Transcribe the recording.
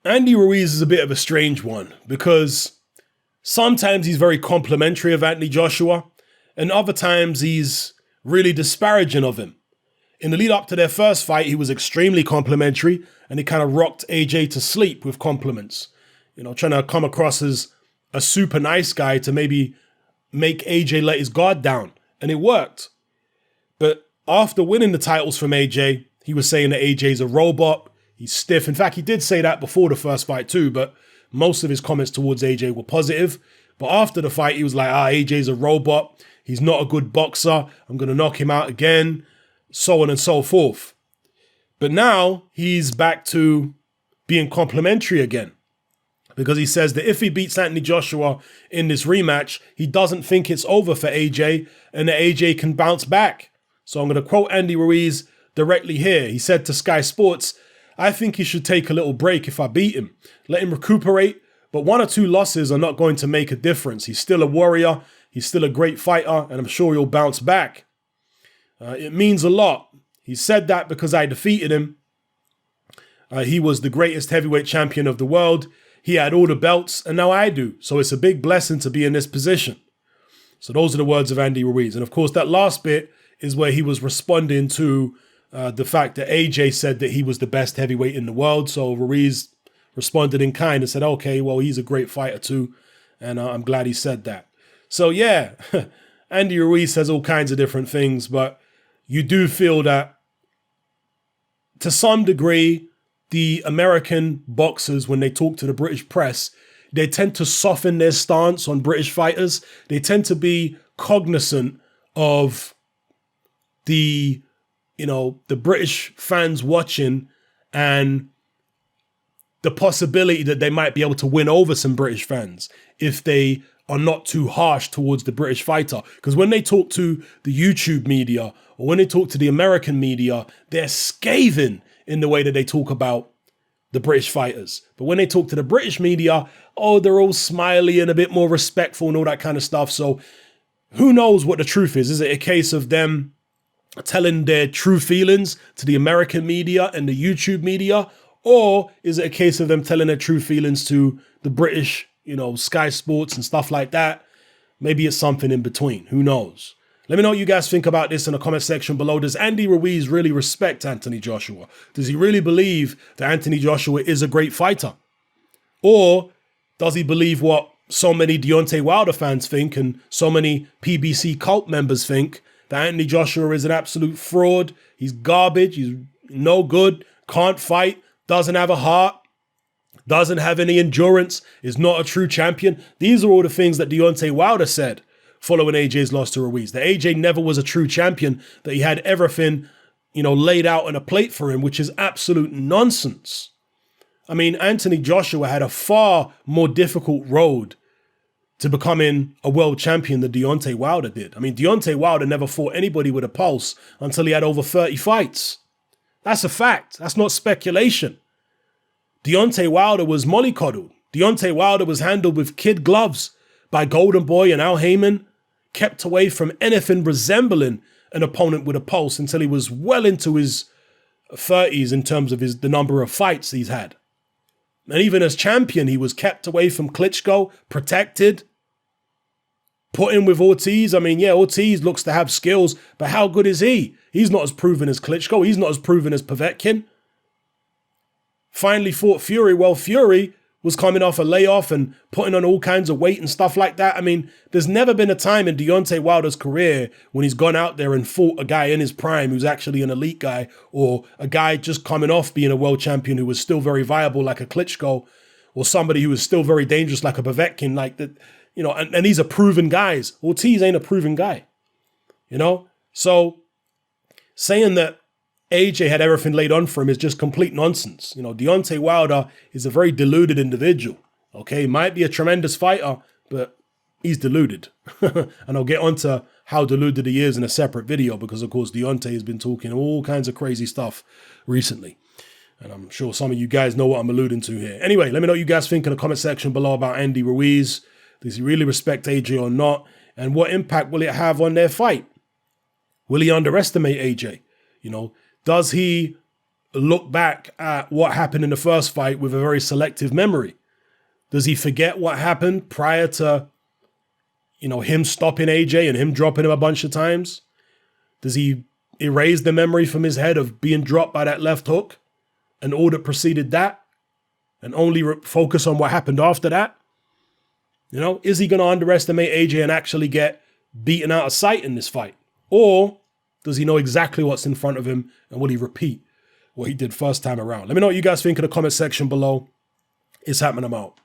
Andy Ruiz is a bit of a strange one because sometimes he's very complimentary of Anthony Joshua and other times he's really disparaging of him. In the lead up to their first fight, he was extremely complimentary and he kind of rocked AJ to sleep with compliments. Trying to come across as a super nice guy to maybe make AJ let his guard down. And it worked. But after winning the titles from AJ, he was saying that AJ's a robot. He's stiff. In fact, he did say that before the first fight too, but most of his comments towards AJ were positive. But after the fight, he was like, AJ's a robot. He's not a good boxer. I'm going to knock him out again. So on and so forth. But now he's back to being complimentary again. Because he says that if he beats Anthony Joshua in this rematch, he doesn't think it's over for AJ and that AJ can bounce back. So I'm going to quote Andy Ruiz directly here. He said to Sky Sports, "I think he should take a little break if I beat him. Let him recuperate, but 1 or 2 losses are not going to make a difference. He's still a warrior. He's still a great fighter, and I'm sure he'll bounce back. It means a lot. He said that because I defeated him. He was the greatest heavyweight champion of the world. He had all the belts, and now I do. So it's a big blessing to be in this position." So those are the words of Andy Ruiz. And of course, that last bit is where he was responding to the fact that AJ said that he was the best heavyweight in the world. So Ruiz responded in kind and said, okay, well, he's a great fighter too. And I'm glad he said that. So yeah, Andy Ruiz says all kinds of different things, but you do feel that to some degree, the American boxers, when they talk to the British press, they tend to soften their stance on British fighters. They tend to be cognizant of the British fans watching and the possibility that they might be able to win over some British fans if they are not too harsh towards the British fighter. Because when they talk to the YouTube media or when they talk to the American media, they're scathing in the way that they talk about the British fighters. But when they talk to the British media, they're all smiley and a bit more respectful and all that kind of stuff. So who knows what the truth is? Is it a case of them telling their true feelings to the American media and the YouTube media? Or is it a case of them telling their true feelings to the British, Sky Sports and stuff like that? Maybe it's something in between. Who knows? Let me know what you guys think about this in the comment section below. Does Andy Ruiz really respect Anthony Joshua? Does he really believe that Anthony Joshua is a great fighter? Or does he believe what so many Deontay Wilder fans think and so many PBC cult members think, that Anthony Joshua is an absolute fraud, he's garbage, he's no good, can't fight, doesn't have a heart, doesn't have any endurance, is not a true champion? These are all the things that Deontay Wilder said following AJ's loss to Ruiz. That AJ never was a true champion, that he had everything, laid out on a plate for him, which is absolute nonsense. I mean, Anthony Joshua had a far more difficult road to becoming a world champion than Deontay Wilder did. I mean, Deontay Wilder never fought anybody with a pulse until he had over 30 fights. That's a fact. That's not speculation. Deontay Wilder was mollycoddled. Deontay Wilder was handled with kid gloves by Golden Boy and Al Heyman, kept away from anything resembling an opponent with a pulse until he was well into his 30s in terms of the number of fights he's had. And even as champion, he was kept away from Klitschko, protected, put in with Ortiz. I mean, yeah, Ortiz looks to have skills, but how good is he? He's not as proven as Klitschko. He's not as proven as Povetkin. Finally fought Fury. Well, Fury was coming off a layoff and putting on all kinds of weight and stuff like that. I mean, there's never been a time in Deontay Wilder's career when he's gone out there and fought a guy in his prime who's actually an elite guy, or a guy just coming off being a world champion who was still very viable like a Klitschko, or somebody who was still very dangerous like a Povetkin, like that, and these are proven guys. Ortiz ain't a proven guy, So saying that AJ had everything laid on for him is just complete nonsense. Deontay Wilder is a very deluded individual. Okay, might be a tremendous fighter, but he's deluded. And I'll get onto how deluded he is in a separate video because, of course, Deontay has been talking all kinds of crazy stuff recently. And I'm sure some of you guys know what I'm alluding to here. Anyway, let me know what you guys think in the comment section below about Andy Ruiz. Does he really respect AJ or not? And what impact will it have on their fight? Will he underestimate AJ? Does he look back at what happened in the first fight with a very selective memory? Does he forget what happened prior to, him stopping AJ and him dropping him a bunch of times? Does he erase the memory from his head of being dropped by that left hook and all that preceded that, and only focus on what happened after that? Is he going to underestimate AJ and actually get beaten out of sight in this fight? Or does he know exactly what's in front of him, and will he repeat what he did first time around? Let me know what you guys think in the comment section below. It's happening. I'm out.